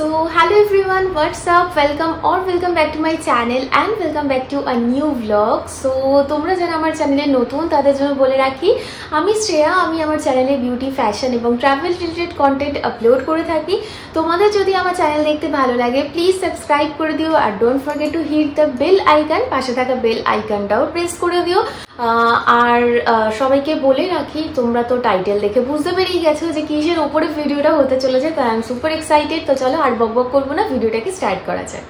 So hello everyone, what's up, welcome back to my channel and welcome back to a new vlog. So তোমরা যারা আমার চ্যানেলে নতুন তাদের জন্য বলে রাখি আমি শ্রেয়া, আমি আমার চ্যানেলে বিউটি ফ্যাশন এবং ট্রাভেল রিলেটেড কন্টেন্ট আপলোড করে থাকি। তোমাদের যদি আমার চ্যানেল দেখতে ভালো লাগে প্লিজ সাবস্ক্রাইব করে দিও আর don't forget to hit the bell icon, পাশে থাকা বেল আইকনটাও প্রেস করে দিও। আর সবাইকে বলে রাখি তোমরা তো টাইটেল দেখে বুঝতে পেরেই গেছো যে কিসের উপরে ভিডিওটা হতে চলেছে, তাই আমি সুপার এক্সাইটেড। তো চলো আর বকবক করবো না, ভিডিওটাকে স্টার্ট করা যাক।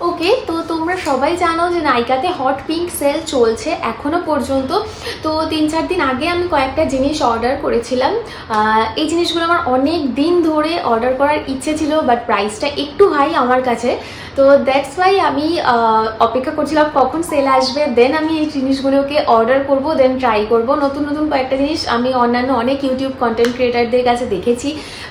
ওকে, তো তোমরা সবাই জানো যে নাইকাতে হট পিঙ্ক সেল চলছে এখনো পর্যন্ত। তো 3-4 দিন আগে আমি কয়েকটা জিনিস অর্ডার করেছিলাম। এই জিনিসগুলো আমার অনেক দিন ধরে অর্ডার করার ইচ্ছে ছিল, বাট প্রাইসটা একটু হাই আমার কাছে। তো দ্যাটস ওয়াই আমি অপেক্ষা করছিলাম কখন সেল আসবে, দেন আমি এই জিনিসগুলোকে অর্ডার করব, দেন ট্রাই করব। নতুন নতুন কয়েকটা জিনিস আমি অন্যান্য অনেক ইউটিউব কন্টেন্ট ক্রিয়েটারদের কাছে দেখেছি,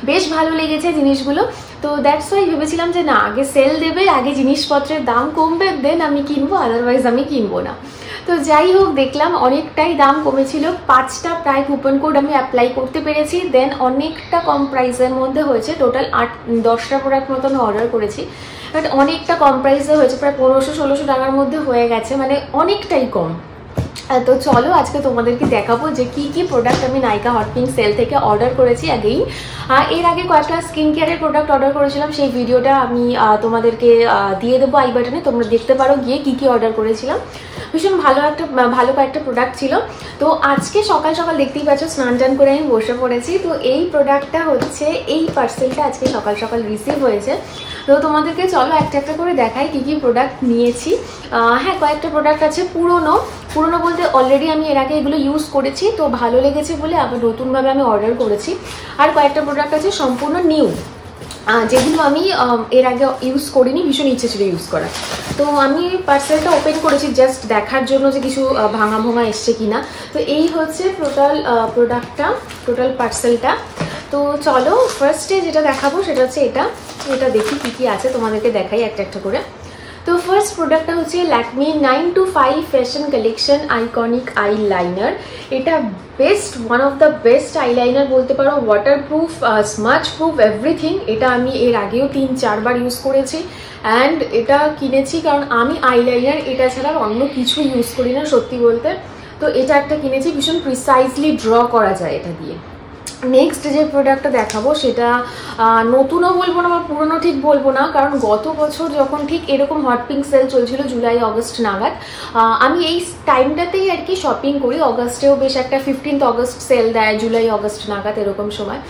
বেশ ভালো লেগেছে জিনিসগুলো। তো দ্যাটস ওয়াই ভেবেছিলাম যে না, আগে সেল দেবে, আগে জিনিসপত্রের দাম কমবে, দেন আমি কিনবো, আদারওয়াইজ আমি কিনবো না। তো যাই হোক, দেখলাম অনেকটাই দাম কমেছিল। 5টা প্রায় কুপন কোড আমি অ্যাপ্লাই করতে পেরেছি, দেন অনেকটা কম প্রাইসের মধ্যে হয়েছে। টোটাল 8-10টা প্রোডাক্ট মতন অর্ডার করেছি, বাট অনেকটা কম প্রাইসে হয়েছে, প্রায় 1500-1600 টাকার মধ্যে হয়ে গেছে, মানে অনেকটাই কম। তো চলো আজকে তোমাদেরকে দেখাবো যে কি কি প্রোডাক্ট আমি নাইকা হট পিঙ্ক সেল থেকে অর্ডার করেছি। আগেই এর আগে কয়েকটা স্কিন কেয়ারের প্রোডাক্ট অর্ডার করেছিলাম, সেই ভিডিওটা আমি তোমাদেরকে দিয়ে দেবো আই বাটনে, তোমরা দেখতে পারো গিয়ে কি কি অর্ডার করেছিলাম। ভীষণ ভালো কয়েকটা প্রোডাক্ট ছিল। তো আজকে সকাল সকাল দেখতেই পাচ্ছ স্নান টান করে আমি বসে পড়েছি। তো এই প্রোডাক্টটা হচ্ছে, এই পার্সেলটা আজকে সকাল সকাল রিসিভ হয়েছে। তো তোমাদেরকে চলো একটা একটা করে দেখাই কি কি প্রোডাক্ট নিয়েছি। হ্যাঁ, কয়েকটা প্রোডাক্ট আছে পুরনো বলতে অলরেডি আমি এর আগে এগুলো ইউজ করেছি, তো ভালো লেগেছে বলে আবার নতুনভাবে আমি অর্ডার করেছি। আর কয়েকটা প্রোডাক্ট আছে সম্পূর্ণ নিউ, যেগুলো আমি এর আগে ইউজ করিনি, ভীষণ ইচ্ছে ছিল ইউজ করার। তো আমি পার্সেলটা ওপেন করেছি জাস্ট দেখার জন্য যে কিছু ভাঙা এসছে কিনা। তো এই হচ্ছে টোটাল পার্সেলটা। তো চলো ফার্স্টে যেটা দেখাবো সেটা হচ্ছে এটা দেখি কি কি আছে, তোমাদেরকে দেখাই একটা একটা করে। তো ফার্স্ট প্রোডাক্টটা হচ্ছে Lakme 9 to 5 fashion collection iconic eyeliner. এটা one of the best eyeliner বলতে পারো, ওয়াটারপ্রুফ, স্মাচ প্রুফ, এভরিথিং। এটা আমি এর আগেও 3-4 বার ইউজ করেছি অ্যান্ড এটা কিনেছি কারণ আমি আইলাইনার এটা ছাড়া অন্য কিছু ইউজ করি না সত্যি বলতে। তো এটা একটা কিনেছি, ভীষণ প্রিসাইজলি ড্র করা যায় এটা দিয়ে। নেক্সট যে প্রোডাক্টটা দেখাবো সেটা নতুনও বলবো না বা পুরনো ঠিক বলবো না, কারণ গত বছর যখন ঠিক এরকম হট পিঙ্ক সেল চলছিল জুলাই-আগস্ট নাগাদ, আমি এই টাইমটাতেই আর কি শপিং করি। অগস্টেও বেশ একটা 15th অগস্ট সেল দেয়, জুলাই-আগস্ট নাগাদ এরকম সময়।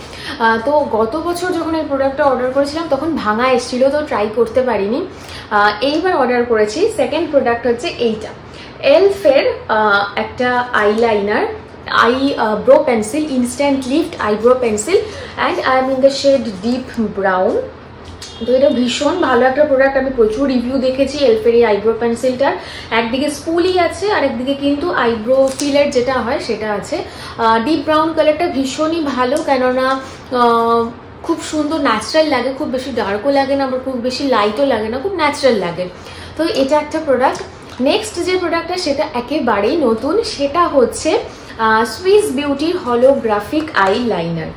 তো গত বছর যখন এই প্রোডাক্টটা অর্ডার করেছিলাম তখন ভাঙা এসেছিল, তো ট্রাই করতে পারিনি। এইবার অর্ডার করেছি। সেকেন্ড প্রোডাক্ট হচ্ছে এইটা, এলফের একটা eyeliner, eyebrow pencil, instant lift eyebrow pencil and I am in the shade deep brown. তো এটা ভীষণ ভালো একটা প্রোডাক্ট, আমি প্রচুর রিভিউ দেখেছি এলফের এই আইব্রো পেন্সিলটার। একদিকে স্পুলি আছে আর একদিকে কিন্তু আইব্রো ফিলার যেটা হয় সেটা আছে। ডিপ ব্রাউন কালারটা ভীষণই ভালো, কেননা খুব সুন্দর ন্যাচারাল লাগে, খুব বেশি ডার্কও লাগে না আবার খুব বেশি লাইটও লাগে না, খুব ন্যাচারাল লাগে। তো এটা একটা প্রোডাক্ট। নেক্সট যে প্রোডাক্টটা সেটা একেবারেই নতুন, সেটা হচ্ছে সুইস বিউটির হলোগ্রাফিক আইলাইনার।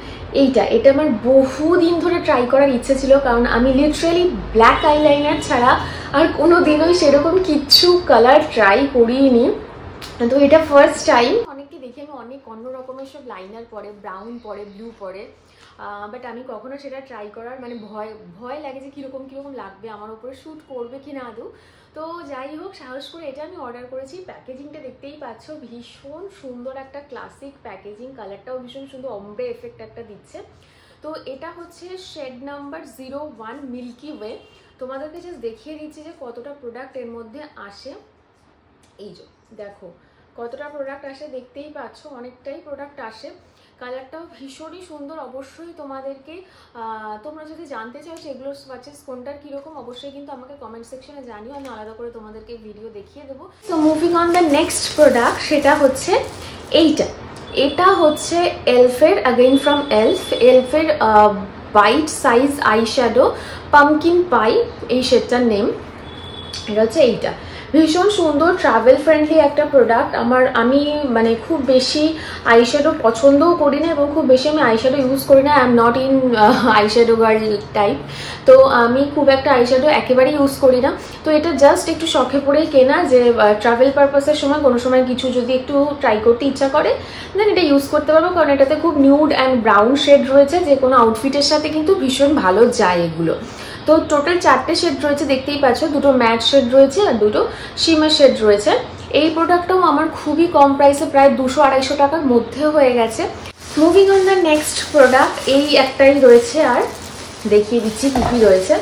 এটা আমার বহুদিন ধরে ট্রাই করার ইচ্ছে ছিল, কারণ আমি লিটারালি ব্ল্যাক আইলাইনার ছাড়া আর কোনো দিনই সেরকম কিচ্ছু কালার ট্রাই করিনি। তো এটা ফার্স্ট টাইম। অনেককে দেখি আমি অনেক অন্য রকমের সব লাইনার পরে, ব্রাউন পরে, ব্লু পরে, বাট আমি কখনো সেটা ট্রাই করার মানে ভয় লাগে যে কীরকম লাগবে, আমার উপরে শ্যুট করবে কি না আদৌ। তো যাই হোক, সাহস করে এটা আমি অর্ডার করেছি। প্যাকেজিংটা দেখতেই পাচ্ছ, ভীষণ সুন্দর একটা ক্লাসিক প্যাকেজিং, কালারটাও ভীষণ সুন্দর, অম্বে এফেক্ট একটা দিচ্ছে। তো এটা হচ্ছে শেড নাম্বার 01 মিল্কি ওয়ে। তোমাদেরকে জাস্ট দেখিয়ে দিচ্ছি যে কতটা প্রোডাক্ট এর মধ্যে আসে। এই যে দেখো কতটা প্রোডাক্ট আসে, দেখতেই পাচ্ছ অনেকটাই প্রোডাক্ট আসে। কালারটাও ভীষণই সুন্দর। অবশ্যই তোমাদেরকে তোমরা যদি জানতে চাও যে এগুলোর স্বাচেস কোনটার কীরকম, অবশ্যই কিন্তু আমাকে কমেন্ট সেকশনে জানিও, আমি আলাদা করে তোমাদেরকে ভিডিও দেখিয়ে দেবো। তো moving on the next product, সেটা হচ্ছে এটা হচ্ছে এলফের, अगेन फ्रॉम এলফের bite size eye shadow pumpkin pie, এই শেডটার নেম। এটা হচ্ছে এইটা। ভীষণ সুন্দর ট্রাভেল ফ্রেন্ডলি একটা প্রোডাক্ট। আমি মানে খুব বেশি আইশ্যাডো পছন্দও করি না এবং খুব বেশি আমি আইশ্যাডো ইউজ করি না। I am not in eyeshadow girl type, তো আমি খুব একটা আইশ্যাডো একেবারেই ইউজ করি না। তো এটা জাস্ট একটু শখে পড়েই কেনা, যে ট্রাভেল পারপাসের সময় কোনো সময় কিছু যদি একটু ট্রাই করতে ইচ্ছা করে দেন এটা ইউজ করতে পারবো, কারণ এটাতে খুব নিউড অ্যান্ড ব্রাউন শেড রয়েছে, যে কোনো আউটফিটের সাথে কিন্তু ভীষণ ভালো যায় এগুলো। তো টোটাল 4টে শেড রয়েছে, দেখতেই পাচ্ছ, 2টো ম্যাট শেড রয়েছে আর 2টো শিমার শেড রয়েছে। এই প্রোডাক্টটাও আমার খুবই কম প্রাইসে, প্রায় 200-250 টাকার মধ্যে হয়ে গেছে। Moving on the next product, এই একটাই রয়েছে আর দেখিয়ে দিচ্ছি কী কী রয়েছে।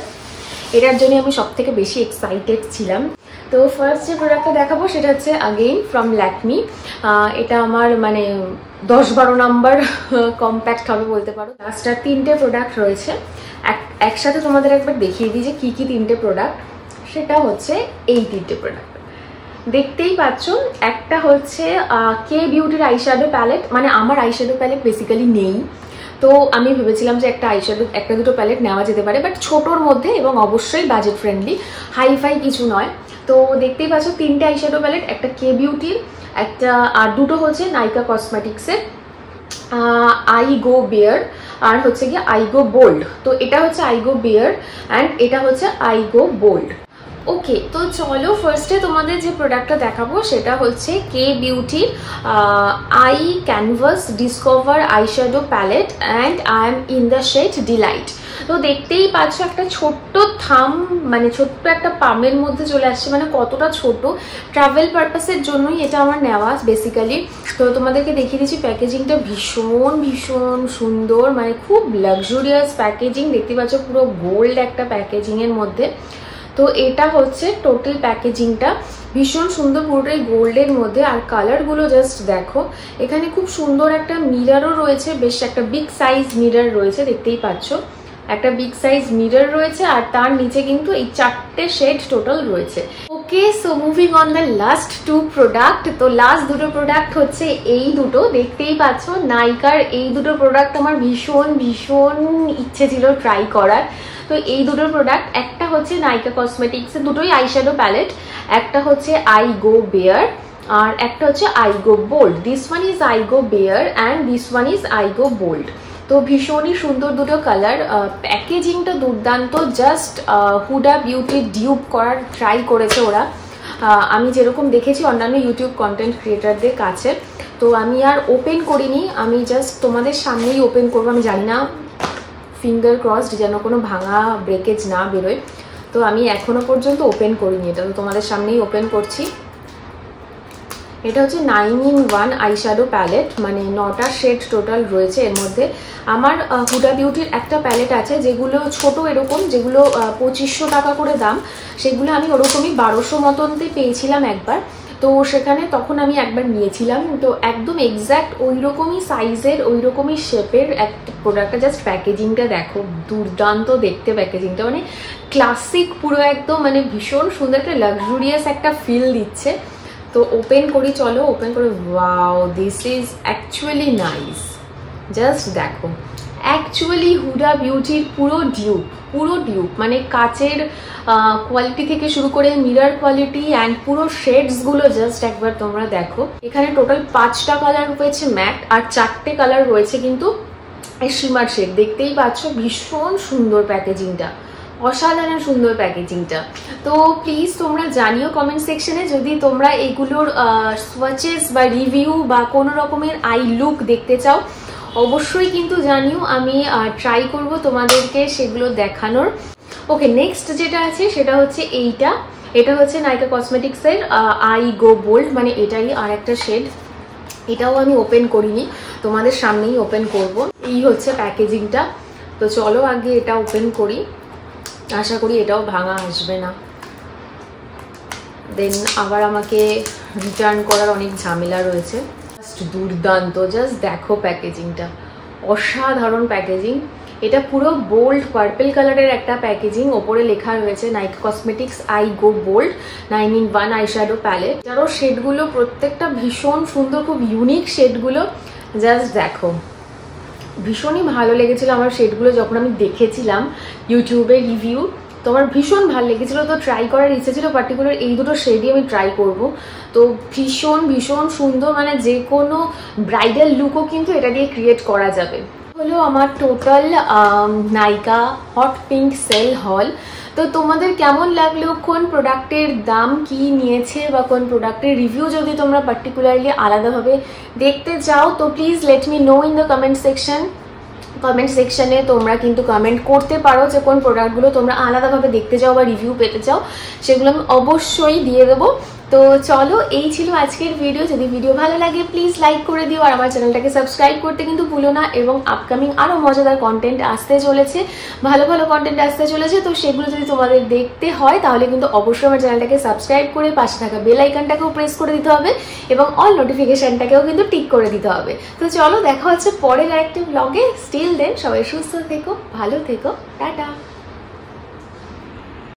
এটার জন্য আমি সব থেকে বেশি এক্সাইটেড ছিলাম। তো ফার্স্ট যে প্রোডাক্টটা দেখাবো সেটা হচ্ছে আগেইন ফ্রম ল্যাকমি। এটা আমার মানে 10-12 নাম্বার কম্প্যাক্ট হবে বলতে পারো। লাস্ট আর 3টে প্রোডাক্ট রয়েছে, একসাথে তোমাদের একবার দেখিয়ে দিই যে কী কী 3টে প্রোডাক্ট। সেটা হচ্ছে এই 3টে প্রোডাক্ট দেখতেই পাচ্ছ। একটা হচ্ছে কে বিউটির আইশ্যাডো প্যালেট, মানে আমার আইশ্যাডো প্যালেট বেসিক্যালি নেই, তো আমি ভেবেছিলাম যে একটা আইশ্যাডো 1-2টো প্যালেট নেওয়া যেতে পারে, বাট ছোটোর মধ্যে এবং অবশ্যই বাজেট ফ্রেন্ডলি, হাইফাই কিছু নয়। তো দেখতেই পাচ্ছ 3টে আইশ্যাডো প্যালেট, একটা কে বিউটির, একটা আর 2টো হচ্ছে নাইকা কসমেটিক্সের আই গো বেয়ার, আর হচ্ছে গিয়ে আই গো বোল্ড। তো এটা হচ্ছে আই গো বেয়ার অ্যান্ড এটা হচ্ছে আই গো বোল্ড। ওকে, তো চলো ফার্স্টে তোমাদের যে প্রোডাক্টটা দেখাবো সেটা হচ্ছে কে বিউটির eye canvas discover eyeshadow palette and I am in the shade delight. তো দেখতেই পাচ্ছ একটা ছোট্ট থাম, মানে ছোট্ট একটা পামের মধ্যে চলে আসছে, মানে কতটা ছোট। ট্রাভেল পারপাসের জন্যই এটা আমার নেওয়া বেসিক্যালি। তো তোমাদেরকে দেখিয়ে দিচ্ছি, প্যাকেজিংটা ভীষণ ভীষণ সুন্দর, মানে খুব লাক্সুরিয়াস প্যাকেজিং। দেখতে পাচ্ছ পুরো গোল্ড একটা প্যাকেজিংয়ের মধ্যে। তো এটা হচ্ছে টোটাল প্যাকেজিংটা, ভীষণ সুন্দর, পুরোটাই গোল্ডের মধ্যে। আর কালারগুলো জাস্ট দেখো, এখানে খুব সুন্দর একটা মিররও রয়েছে, বেশ একটা বিগ সাইজ মিরর রয়েছে, দেখতেই পাচ্ছ একটা বিগ সাইজ মিরর রয়েছে, আর তার নিচে কিন্তু এই 4টে শেড টোটাল রয়েছে। Okay, so moving on the last 2 product. তো লাস্ট 2টো প্রোডাক্ট হচ্ছে এই দুটো, দেখতেই পাচ্ছ নাইকার এই 2টো প্রোডাক্ট আমার ভীষণ ভীষণ ইচ্ছে ছিল ট্রাই করার। তো এই 2টো প্রোডাক্ট, একটা হচ্ছে নাইকা কসমেটিক্সের 2টোই আইশ্যাডো প্যালেট, একটা হচ্ছে আই গো বেয়ার আর একটা হচ্ছে I go bold. This one is I go bare and this one is I go bold. তো ভীষণই সুন্দর 2টো কালার, প্যাকেজিংটা দুর্দান্ত। জাস্ট হুডা বিউটি ডিউপ করার ট্রাই করেছে ওরা, আমি যেরকম দেখেছি অন্যান্য ইউটিউব কন্টেন্ট ক্রিয়েটারদের কাছে। তো আমি আর ওপেন করিনি, আমি জাস্ট তোমাদের সামনেই ওপেন করবো। আমি জানি না, ফিঙ্গার ক্রসড যেন কোনো ভাঙা ব্রেকেজ না বেরোয়। তো আমি এখনো পর্যন্ত ওপেন করিনি এটা, তো তোমাদের সামনেই ওপেন করছি। এটা হচ্ছে 9-in-1 আইশ্যাডো প্যালেট, মানে 9টা শেড টোটাল রয়েছে এর মধ্যে। আমার হুডা বিউটির একটা প্যালেট আছে যেগুলো ছোট এরকম, যেগুলো 2500 টাকা করে দাম, সেগুলো আমি ওরকমই 1200 মতনতে পেয়েছিলাম একবার। তো সেখানে তখন আমি একবার নিয়েছিলাম। তো একদম এক্স্যাক্ট ওই রকমই সাইজের, ওই রকমই শেপের একটা প্রোডাক্টটা। জাস্ট প্যাকেজিংটা দেখো, দুর্দান্ত দেখতে প্যাকেজিংটা, মানে ক্লাসিক পুরো একদম, মানে ভীষণ সুন্দর একটা লাক্সুরিয়াস একটা ফিল দিচ্ছে। তো ওপেন করি, চলো ওপেন করে। Wow, this is actually nice. Just দেখো, অ্যাকচুয়ালি হুডা বিউটির পুরো ডিউপ, মানে কাচের কোয়ালিটি থেকে শুরু করে মিরর কোয়ালিটি অ্যান্ড পুরো শেডসগুলো জাস্ট একবার তোমরা দেখো। এখানে টোটাল 5টা কালার রয়েছে ম্যাট, আর 4টে কালার রয়েছে কিন্তু শিমার শেড। দেখতেই পাচ্ছ ভীষণ সুন্দর প্যাকেজিংটা, অসাধারণ সুন্দর প্যাকেজিংটা। তো প্লিজ তোমরা জানিও কমেন্ট সেকশনে যদি তোমরা এগুলোর সোয়াচেস বা রিভিউ বা কোনো রকমের আই লুক দেখতে চাও, অবশ্যই কিন্তু জানিও, আমি ট্রাই করব তোমাদেরকে সেগুলো দেখানোর। ওকে, নেক্সট যেটা আছে সেটা হচ্ছে এইটা। এটা হচ্ছে নাইকা কসমেটিক্সের আই গো বোল্ড, মানে এটাই আর একটা শেড। এটাও আমি ওপেন করিনি, তোমাদের সামনেই ওপেন করব। এই হচ্ছে প্যাকেজিংটা। তো চলো আগে এটা ওপেন করি, আশা করি এটাও ভাঙা আসবে না, দেন আবার আমাকে রিটার্ন করার অনেক ঝামেলা রয়েছে। জাস্ট দুর্দান্ত, জাস্ট দেখো প্যাকেজিংটা, অসাধারণ প্যাকেজিং। এটা পুরো বোল্ড পার্পল কালারের একটা প্যাকেজিং, ওপরে লেখা রয়েছে Nykaa cosmetics eye go bold 9-in-1 eyeshadow palette. যারও শেডগুলো প্রত্যেকটা ভীষণ সুন্দর, খুব ইউনিক শেডগুলো। জাস্ট দেখো, ভীষণই ভালো লেগেছিল আমার শেডগুলো যখন আমি দেখেছিলাম ইউটিউবে রিভিউ। তো আমার ভীষণ ভালো লেগেছিলো, তো ট্রাই করার ইচ্ছা ছিল। পার্টিকুলার এই দুটো শেডই আমি ট্রাই করব। তো ভীষণ ভীষণ সুন্দর, মানে যে কোনো ব্রাইডাল লুকও কিন্তু এটা দিয়ে ক্রিয়েট করা যাবে। হলো আমার টোটাল নাইকা হট পিঙ্ক সেল হল। তো তোমাদের কেমন লাগলো, কোন প্রোডাক্টের দাম কি নিয়েছে বা কোন প্রোডাক্টের রিভিউ যদি তোমরা পার্টিকুলারলি আলাদাভাবে দেখতে চাও, তো please let me no in the comment সেকশনে তোমরা কিন্তু কমেন্ট করতে পারো যে কোন প্রোডাক্টগুলো তোমরা আলাদাভাবে দেখতে চাও বা রিভিউ পেতে চাও, সেগুলো আমি অবশ্যই দিয়ে দেবো। তো চলো, এই ছিল আজকের ভিডিও। যদি ভিডিও ভালো লাগে প্লিজ লাইক করে দিও, আর আমার চ্যানেলটাকে সাবস্ক্রাইব করতে কিন্তু ভুলো না। এবং আপকামিং আরও মজাদার কন্টেন্ট আসতে চলেছে, ভালো ভালো কন্টেন্ট আসতে চলেছে। তো সেগুলো যদি তোমাদের দেখতে হয় তাহলে কিন্তু অবশ্যই আমার চ্যানেলটাকে সাবস্ক্রাইব করে পাশে থাকা বেল আইকনটাকেও প্রেস করে দিতে হবে এবং অল নোটিফিকেশনটাকেও কিন্তু টিক করে দিতে হবে। তো চলো, দেখা হচ্ছে পরের আরেকটি ব্লগে। স্টিল দেন সবাই সুস্থ থেকো, ভালো থেকো, টাটা।